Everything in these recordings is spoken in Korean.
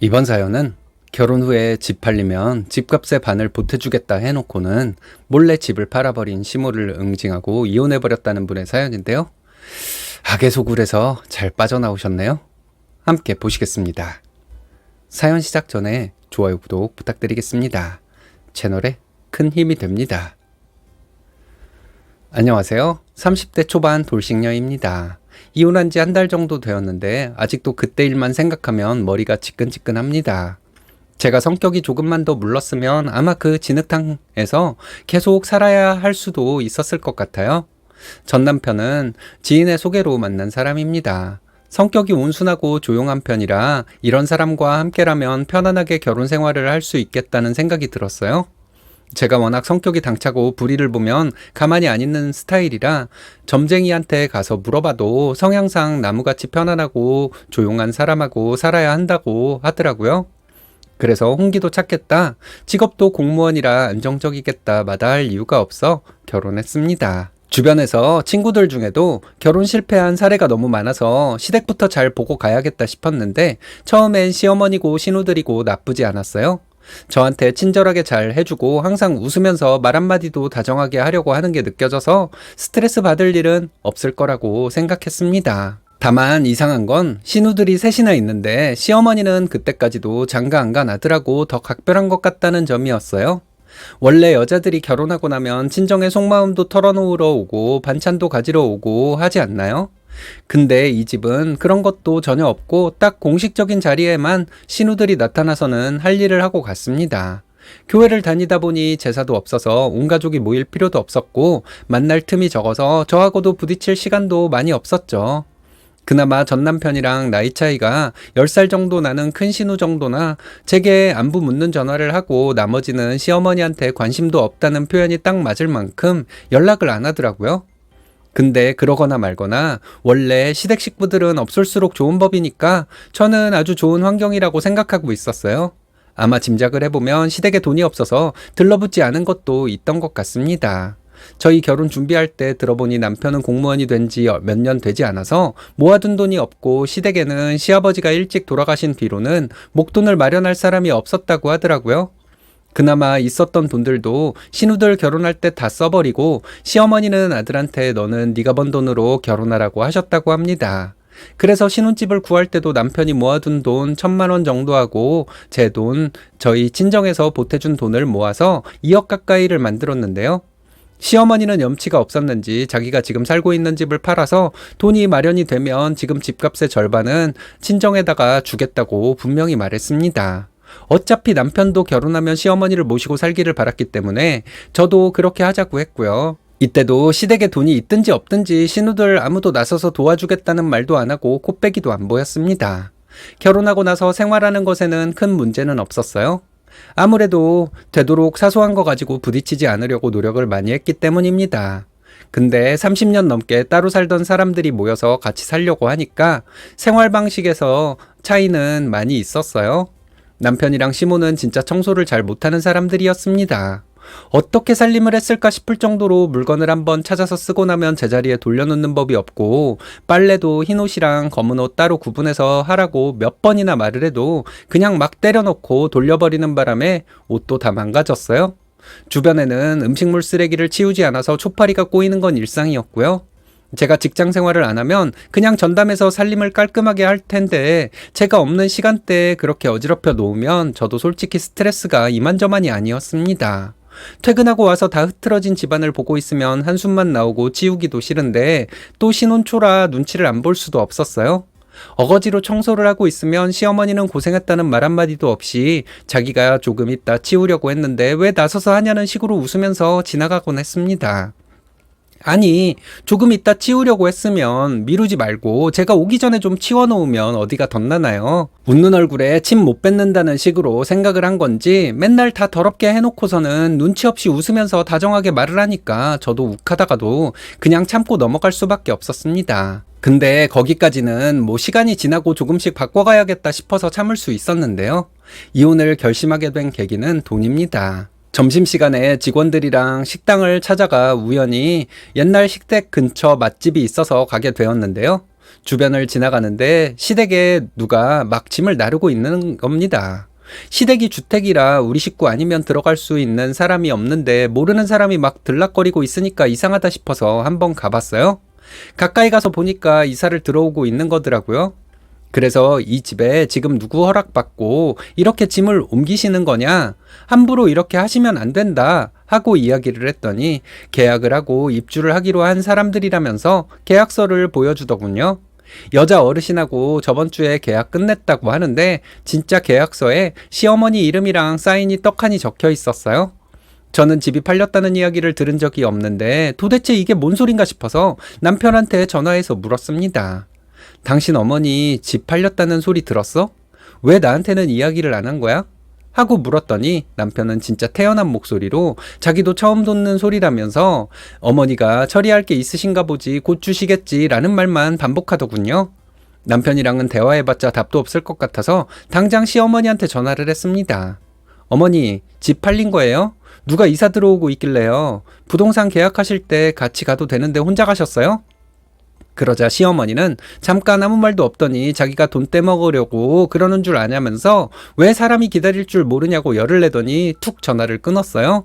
이번 사연은 결혼 후에 집 팔리면 집값의 반을 보태주겠다 해놓고는 몰래 집을 팔아버린 시모를 응징하고 이혼해버렸다는 분의 사연인데요. 악의 소굴에서 잘 빠져나오셨네요. 함께 보시겠습니다. 사연 시작 전에 좋아요, 구독 부탁드리겠습니다. 채널에 큰 힘이 됩니다. 안녕하세요. 30대 초반 돌싱녀입니다. 이혼한 지 한 달 정도 되었는데 아직도 그때 일만 생각하면 머리가 지끈지끈합니다. 제가 성격이 조금만 더 물렀으면 아마 그 진흙탕에서 계속 살아야 할 수도 있었을 것 같아요. 전 남편은 지인의 소개로 만난 사람입니다. 성격이 온순하고 조용한 편이라 이런 사람과 함께라면 편안하게 결혼 생활을 할 수 있겠다는 생각이 들었어요. 제가 워낙 성격이 당차고 불의를 보면 가만히 안 있는 스타일이라 점쟁이한테 가서 물어봐도 성향상 나무같이 편안하고 조용한 사람하고 살아야 한다고 하더라고요. 그래서 홍기도 찾겠다, 직업도 공무원이라 안정적이겠다 마다할 이유가 없어 결혼했습니다. 주변에서 친구들 중에도 결혼 실패한 사례가 너무 많아서 시댁부터 잘 보고 가야겠다 싶었는데 처음엔 시어머니고 신우들이고 나쁘지 않았어요. 저한테 친절하게 잘 해주고 항상 웃으면서 말 한마디도 다정하게 하려고 하는 게 느껴져서 스트레스 받을 일은 없을 거라고 생각했습니다. 다만 이상한 건 신우들이 셋이나 있는데 시어머니는 그때까지도 장가 안 간 아들하고 더 각별한 것 같다는 점이었어요. 원래 여자들이 결혼하고 나면 친정의 속마음도 털어놓으러 오고 반찬도 가지러 오고 하지 않나요? 근데 이 집은 그런 것도 전혀 없고 딱 공식적인 자리에만 신우들이 나타나서는 할 일을 하고 갔습니다. 교회를 다니다 보니 제사도 없어서 온 가족이 모일 필요도 없었고 만날 틈이 적어서 저하고도 부딪힐 시간도 많이 없었죠. 그나마 전 남편이랑 나이 차이가 10살 정도 나는 큰 신우 정도나 제게 안부 묻는 전화를 하고 나머지는 시어머니한테 관심도 없다는 표현이 딱 맞을 만큼 연락을 안 하더라고요. 근데 그러거나 말거나 원래 시댁 식구들은 없을수록 좋은 법이니까 저는 아주 좋은 환경이라고 생각하고 있었어요. 아마 짐작을 해보면 시댁에 돈이 없어서 들러붙지 않은 것도 있던 것 같습니다. 저희 결혼 준비할 때 들어보니 남편은 공무원이 된 지 몇 년 되지 않아서 모아둔 돈이 없고 시댁에는 시아버지가 일찍 돌아가신 뒤로는 목돈을 마련할 사람이 없었다고 하더라고요. 그나마 있었던 돈들도 신우들 결혼할 때 다 써버리고 시어머니는 아들한테 너는 네가 번 돈으로 결혼하라고 하셨다고 합니다. 그래서 신혼집을 구할 때도 남편이 모아둔 돈 1,000만 원 정도 하고 제 돈, 저희 친정에서 보태준 돈을 모아서 2억 가까이를 만들었는데요. 시어머니는 염치가 없었는지 자기가 지금 살고 있는 집을 팔아서 돈이 마련이 되면 지금 집값의 절반은 친정에다가 주겠다고 분명히 말했습니다. 어차피 남편도 결혼하면 시어머니를 모시고 살기를 바랐기 때문에 저도 그렇게 하자고 했고요. 이때도 시댁에 돈이 있든지 없든지 신우들 아무도 나서서 도와주겠다는 말도 안 하고 코빼기도 안 보였습니다. 결혼하고 나서 생활하는 것에는 큰 문제는 없었어요. 아무래도 되도록 사소한 거 가지고 부딪히지 않으려고 노력을 많이 했기 때문입니다. 근데 30년 넘게 따로 살던 사람들이 모여서 같이 살려고 하니까 생활 방식에서 차이는 많이 있었어요. 남편이랑 시모는 진짜 청소를 잘 못하는 사람들이었습니다. 어떻게 살림을 했을까 싶을 정도로 물건을 한번 찾아서 쓰고 나면 제자리에 돌려놓는 법이 없고 빨래도 흰옷이랑 검은옷 따로 구분해서 하라고 몇 번이나 말을 해도 그냥 막 때려놓고 돌려버리는 바람에 옷도 다 망가졌어요. 주변에는 음식물 쓰레기를 치우지 않아서 초파리가 꼬이는 건 일상이었고요. 제가 직장 생활을 안 하면 그냥 전담해서 살림을 깔끔하게 할 텐데 제가 없는 시간대에 그렇게 어지럽혀 놓으면 저도 솔직히 스트레스가 이만저만이 아니었습니다. 퇴근하고 와서 다 흐트러진 집안을 보고 있으면 한숨만 나오고 치우기도 싫은데 또 신혼초라 눈치를 안 볼 수도 없었어요. 어거지로 청소를 하고 있으면 시어머니는 고생했다는 말 한마디도 없이 자기가 조금 있다 치우려고 했는데 왜 나서서 하냐는 식으로 웃으면서 지나가곤 했습니다. 아니, 조금 있다 치우려고 했으면 미루지 말고 제가 오기 전에 좀 치워놓으면 어디가 덧나나요? 웃는 얼굴에 침 못 뱉는다는 식으로 생각을 한 건지 맨날 다 더럽게 해놓고서는 눈치 없이 웃으면서 다정하게 말을 하니까 저도 욱하다가도 그냥 참고 넘어갈 수밖에 없었습니다. 근데 거기까지는 시간이 지나고 조금씩 바꿔가야겠다 싶어서 참을 수 있었는데요. 이혼을 결심하게 된 계기는 돈입니다. 점심시간에 직원들이랑 식당을 찾아가 우연히 옛날 식댁 근처 맛집이 있어서 가게 되었는데요. 주변을 지나가는데 시댁에 누가 막 짐을 나르고 있는 겁니다. 시댁이 주택이라 우리 식구 아니면 들어갈 수 있는 사람이 없는데 모르는 사람이 막 들락거리고 있으니까 이상하다 싶어서 한번 가봤어요. 가까이 가서 보니까 이사를 들어오고 있는 거더라고요. 그래서 이 집에 지금 누구 허락받고 이렇게 짐을 옮기시는 거냐? 함부로 이렇게 하시면 안 된다 하고 이야기를 했더니 계약을 하고 입주를 하기로 한 사람들이라면서 계약서를 보여주더군요. 여자 어르신하고 저번 주에 계약 끝냈다고 하는데 진짜 계약서에 시어머니 이름이랑 사인이 떡하니 적혀 있었어요. 저는 집이 팔렸다는 이야기를 들은 적이 없는데 도대체 이게 뭔 소린가 싶어서 남편한테 전화해서 물었습니다. 당신 어머니 집 팔렸다는 소리 들었어? 왜 나한테는 이야기를 안 한 거야? 하고 물었더니 남편은 진짜 태연한 목소리로 자기도 처음 듣는 소리라면서 어머니가 처리할 게 있으신가 보지 곧 주시겠지라는 말만 반복하더군요. 남편이랑은 대화해봤자 답도 없을 것 같아서 당장 시어머니한테 전화를 했습니다. 어머니, 집 팔린 거예요? 누가 이사 들어오고 있길래요? 부동산 계약하실 때 같이 가도 되는데 혼자 가셨어요? 그러자 시어머니는 잠깐 아무 말도 없더니 자기가 돈 떼먹으려고 그러는 줄 아냐면서 왜 사람이 기다릴 줄 모르냐고 열을 내더니 툭 전화를 끊었어요.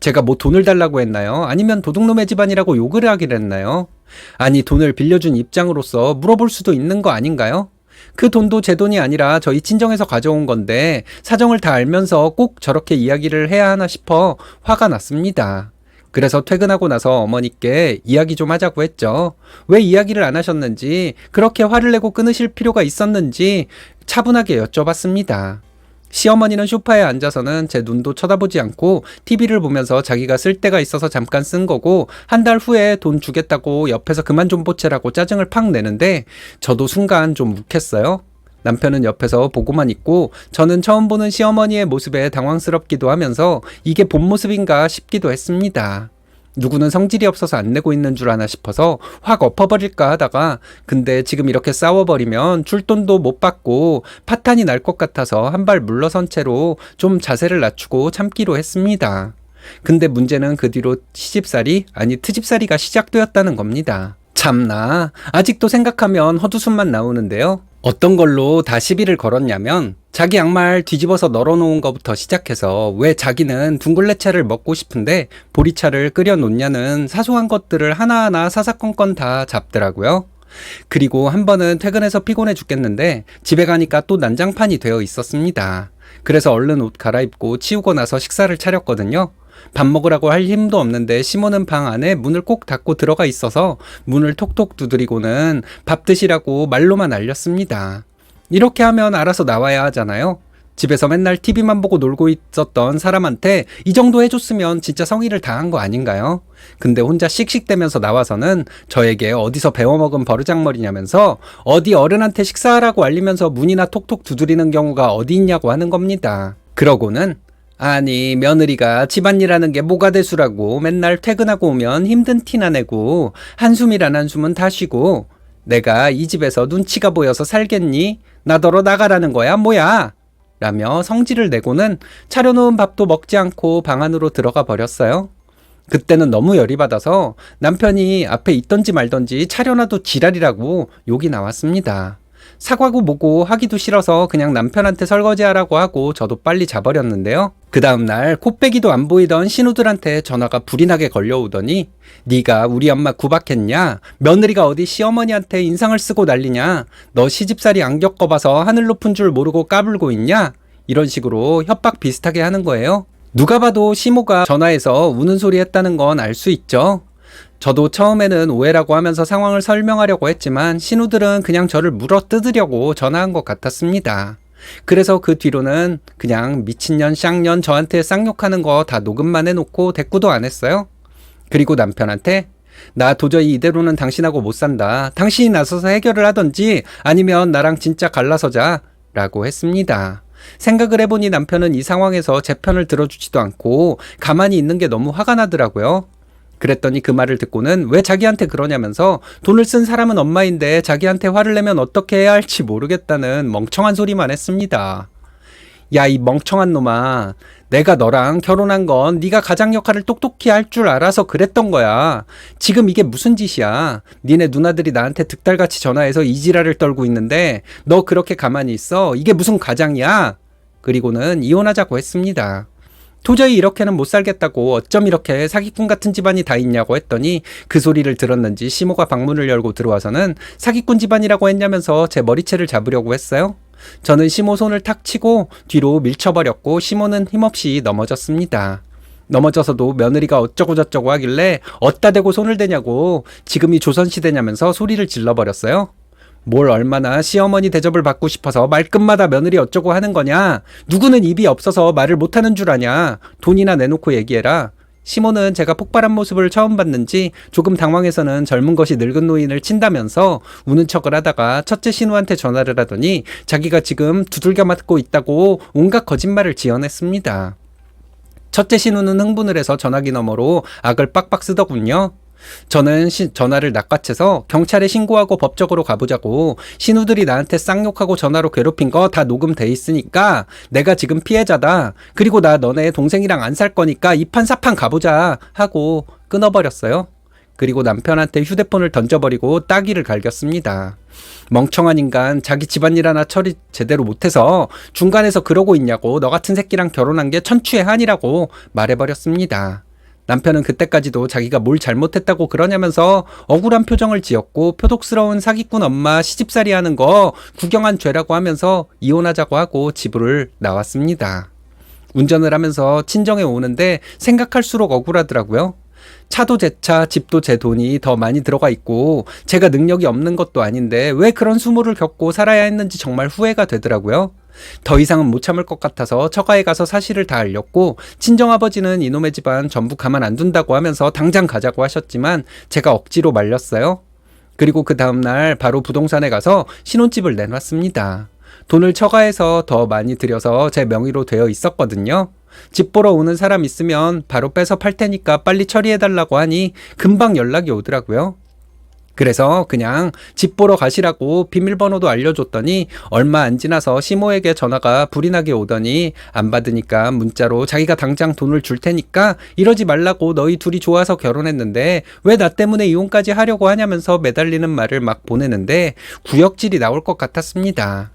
제가 뭐 돈을 달라고 했나요? 아니면 도둑놈의 집안이라고 욕을 하기로 했나요? 아니 돈을 빌려준 입장으로서 물어볼 수도 있는 거 아닌가요? 그 돈도 제 돈이 아니라 저희 친정에서 가져온 건데 사정을 다 알면서 꼭 저렇게 이야기를 해야 하나 싶어 화가 났습니다. 그래서 퇴근하고 나서 어머니께 이야기 좀 하자고 했죠. 왜 이야기를 안 하셨는지, 그렇게 화를 내고 끊으실 필요가 있었는지 차분하게 여쭤봤습니다. 시어머니는 소파에 앉아서는 제 눈도 쳐다보지 않고 TV를 보면서 자기가 쓸 데가 있어서 잠깐 쓴 거고 한 달 후에 돈 주겠다고 옆에서 그만 좀 보채라고 짜증을 팍 내는데 저도 순간 좀 욱했어요. 남편은 옆에서 보고만 있고 저는 처음 보는 시어머니의 모습에 당황스럽기도 하면서 이게 본 모습인가 싶기도 했습니다. 누구는 성질이 없어서 안 내고 있는 줄 아나 싶어서 확 엎어버릴까 하다가 근데 지금 이렇게 싸워버리면 줄 돈도 못 받고 파탄이 날 것 같아서 한 발 물러선 채로 좀 자세를 낮추고 참기로 했습니다. 근데 문제는 그 뒤로 시집살이 아니 트집살이가 시작되었다는 겁니다. 참나 아직도 생각하면 헛웃음만 나오는데요. 어떤 걸로 다 시비를 걸었냐면 자기 양말 뒤집어서 널어놓은 것부터 시작해서 왜 자기는 둥글레차를 먹고 싶은데 보리차를 끓여 놓냐는 사소한 것들을 하나하나 사사건건 다 잡더라고요. 그리고 한 번은 퇴근해서 피곤해 죽겠는데 집에 가니까 또 난장판이 되어 있었습니다. 그래서 얼른 옷 갈아입고 치우고 나서 식사를 차렸거든요. 밥 먹으라고 할 힘도 없는데 시모는 방 안에 문을 꼭 닫고 들어가 있어서 문을 톡톡 두드리고는 밥 드시라고 말로만 알렸습니다. 이렇게 하면 알아서 나와야 하잖아요. 집에서 맨날 TV만 보고 놀고 있었던 사람한테 이 정도 해줬으면 진짜 성의를 다한 거 아닌가요? 근데 혼자 씩씩대면서 나와서는 저에게 어디서 배워먹은 버르장머리냐면서 어디 어른한테 식사하라고 알리면서 문이나 톡톡 두드리는 경우가 어디 있냐고 하는 겁니다. 그러고는 아니 며느리가 집안일하는 게 뭐가 대수라고 맨날 퇴근하고 오면 힘든 티나 내고 한숨이란 한숨은 다 쉬고 내가 이 집에서 눈치가 보여서 살겠니? 나더러 나가라는 거야 뭐야? 라며 성질을 내고는 차려놓은 밥도 먹지 않고 방 안으로 들어가 버렸어요. 그때는 너무 열이 받아서 남편이 앞에 있던지 말던지 차려놔도 지랄이라고 욕이 나왔습니다. 사과고 뭐고 하기도 싫어서 그냥 남편한테 설거지하라고 하고 저도 빨리 자버렸는데요. 그 다음날 코빼기도 안 보이던 신우들한테 전화가 불이 나게 걸려오더니 네가 우리 엄마 구박했냐? 며느리가 어디 시어머니한테 인상을 쓰고 난리냐? 너 시집살이 안 겪어봐서 하늘 높은 줄 모르고 까불고 있냐? 이런 식으로 협박 비슷하게 하는 거예요. 누가 봐도 시모가 전화해서 우는 소리 했다는 건 알 수 있죠. 저도 처음에는 오해라고 하면서 상황을 설명하려고 했지만 신우들은 그냥 저를 물어뜯으려고 전화한 것 같았습니다. 그래서 그 뒤로는 그냥 미친년 쌍년 저한테 쌍욕하는 거 다 녹음만 해놓고 대꾸도 안 했어요. 그리고 남편한테 나 도저히 이대로는 당신하고 못 산다. 당신이 나서서 해결을 하던지 아니면 나랑 진짜 갈라서자 라고 했습니다. 생각을 해보니 남편은 이 상황에서 제 편을 들어주지도 않고 가만히 있는 게 너무 화가 나더라고요. 그랬더니 그 말을 듣고는 왜 자기한테 그러냐면서 돈을 쓴 사람은 엄마인데 자기한테 화를 내면 어떻게 해야 할지 모르겠다는 멍청한 소리만 했습니다. 야, 이 멍청한 놈아. 내가 너랑 결혼한 건 네가 가장 역할을 똑똑히 할 줄 알아서 그랬던 거야. 지금 이게 무슨 짓이야. 니네 누나들이 나한테 득달같이 전화해서 이 지랄을 떨고 있는데 너 그렇게 가만히 있어? 이게 무슨 가장이야? 그리고는 이혼하자고 했습니다. 도저히 이렇게는 못 살겠다고 어쩜 이렇게 사기꾼 같은 집안이 다 있냐고 했더니 그 소리를 들었는지 시모가 방문을 열고 들어와서는 사기꾼 집안이라고 했냐면서 제 머리채를 잡으려고 했어요. 저는 시모 손을 탁 치고 뒤로 밀쳐버렸고 시모는 힘없이 넘어졌습니다. 넘어져서도 며느리가 어쩌고저쩌고 하길래 어디다 대고 손을 대냐고 지금이 조선시대냐면서 소리를 질러버렸어요. 뭘 얼마나 시어머니 대접을 받고 싶어서 말끝마다 며느리 어쩌고 하는 거냐. 누구는 입이 없어서 말을 못하는 줄 아냐. 돈이나 내놓고 얘기해라. 시모는 제가 폭발한 모습을 처음 봤는지 조금 당황해서는 젊은 것이 늙은 노인을 친다면서 우는 척을 하다가 첫째 신우한테 전화를 하더니 자기가 지금 두들겨 맞고 있다고 온갖 거짓말을 지어냈습니다. 첫째 신우는 흥분을 해서 전화기 너머로 악을 빡빡 쓰더군요. 저는 전화를 낚아채서 경찰에 신고하고 법적으로 가보자고 신우들이 나한테 쌍욕하고 전화로 괴롭힌 거 다 녹음돼 있으니까 내가 지금 피해자다. 그리고 나 너네 동생이랑 안 살 거니까 이판사판 가보자 하고 끊어버렸어요. 그리고 남편한테 휴대폰을 던져버리고 따귀를 갈겼습니다. 멍청한 인간 자기 집안일 하나 처리 제대로 못해서 중간에서 그러고 있냐고 너 같은 새끼랑 결혼한 게 천추의 한이라고 말해버렸습니다. 남편은 그때까지도 자기가 뭘 잘못했다고 그러냐면서 억울한 표정을 지었고 표독스러운 사기꾼 엄마 시집살이 하는 거 구경한 죄라고 하면서 이혼하자고 하고 집을 나왔습니다. 운전을 하면서 친정에 오는데 생각할수록 억울하더라고요. 차도 제 차, 집도 제 돈이 더 많이 들어가 있고 제가 능력이 없는 것도 아닌데 왜 그런 수모를 겪고 살아야 했는지 정말 후회가 되더라고요. 더 이상은 못 참을 것 같아서 처가에 가서 사실을 다 알렸고 친정아버지는 이놈의 집안 전부 가만 안 둔다고 하면서 당장 가자고 하셨지만 제가 억지로 말렸어요. 그리고 그 다음날 바로 부동산에 가서 신혼집을 내놨습니다. 돈을 처가에서 더 많이 들여서 제 명의로 되어 있었거든요. 집 보러 오는 사람 있으면 바로 빼서 팔 테니까 빨리 처리해달라고 하니 금방 연락이 오더라고요. 그래서 그냥 집 보러 가시라고 비밀번호도 알려줬더니 얼마 안 지나서 시모에게 전화가 불이 나게 오더니 안 받으니까 문자로 자기가 당장 돈을 줄 테니까 이러지 말라고 너희 둘이 좋아서 결혼했는데 왜 나 때문에 이혼까지 하려고 하냐면서 매달리는 말을 막 보내는데 구역질이 나올 것 같았습니다.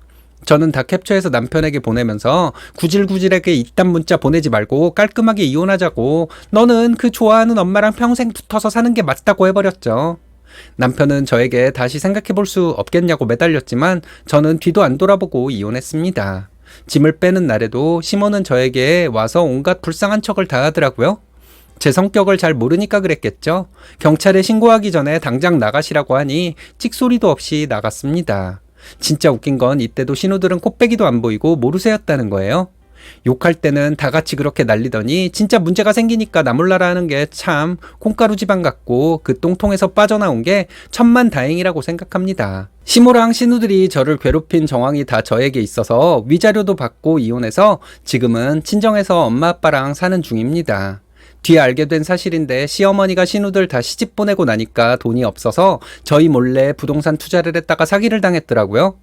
저는 다 캡처해서 남편에게 보내면서 구질구질하게 이딴 문자 보내지 말고 깔끔하게 이혼하자고 너는 그 좋아하는 엄마랑 평생 붙어서 사는 게 맞다고 해버렸죠. 남편은 저에게 다시 생각해볼 수 없겠냐고 매달렸지만 저는 뒤도 안 돌아보고 이혼했습니다. 짐을 빼는 날에도 시모는 저에게 와서 온갖 불쌍한 척을 다 하더라고요. 제 성격을 잘 모르니까 그랬겠죠. 경찰에 신고하기 전에 당장 나가시라고 하니 찍소리도 없이 나갔습니다. 진짜 웃긴 건 이때도 신우들은 콧배기도 안 보이고 모르쇠였다는 거예요. 욕할 때는 다 같이 그렇게 날리더니 진짜 문제가 생기니까 나 몰라라 하는 게 참 콩가루 집안 같고 그 똥통에서 빠져나온 게 천만다행이라고 생각합니다. 시모랑 신우들이 저를 괴롭힌 정황이 다 저에게 있어서 위자료도 받고 이혼해서 지금은 친정에서 엄마 아빠랑 사는 중입니다. 뒤에 알게 된 사실인데 시어머니가 신우들 다 시집 보내고 나니까 돈이 없어서 저희 몰래 부동산 투자를 했다가 사기를 당했더라고요.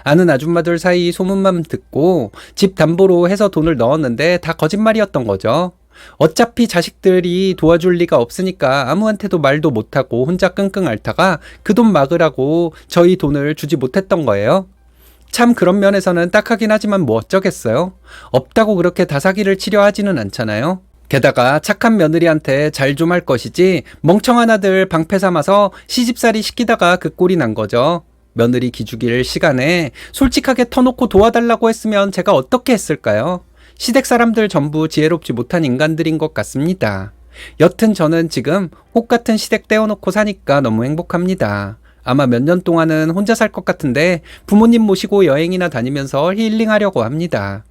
아는 아줌마들 사이 소문만 듣고 집 담보로 해서 돈을 넣었는데 다 거짓말이었던 거죠. 어차피 자식들이 도와줄 리가 없으니까 아무한테도 말도 못하고 혼자 끙끙 앓다가 그 돈 막으라고 저희 돈을 주지 못했던 거예요. 참 그런 면에서는 딱하긴 하지만 뭐 어쩌겠어요. 없다고 그렇게 다 사기를 치려 하지는 않잖아요. 게다가 착한 며느리한테 잘 좀 할 것이지 멍청한 아들 방패 삼아서 시집살이 시키다가 그 꼴이 난 거죠. 며느리 기죽일 시간에 솔직하게 터놓고 도와달라고 했으면 제가 어떻게 했을까요? 시댁 사람들 전부 지혜롭지 못한 인간들인 것 같습니다. 여튼 저는 지금 혹 같은 시댁 떼어놓고 사니까 너무 행복합니다. 아마 몇 년 동안은 혼자 살 것 같은데 부모님 모시고 여행이나 다니면서 힐링하려고 합니다.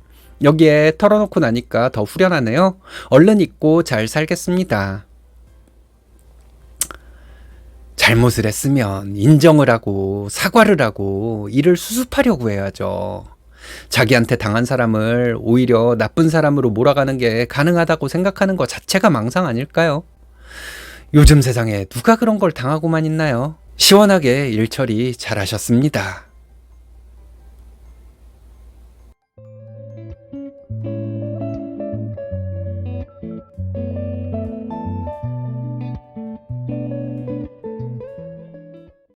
여기에 털어놓고 나니까 더 후련하네요. 얼른 잊고 잘 살겠습니다. 잘못을 했으면 인정을 하고 사과를 하고 이를 수습하려고 해야죠. 자기한테 당한 사람을 오히려 나쁜 사람으로 몰아가는 게 가능하다고 생각하는 것 자체가 망상 아닐까요? 요즘 세상에 누가 그런 걸 당하고만 있나요? 시원하게 일 처리 잘하셨습니다.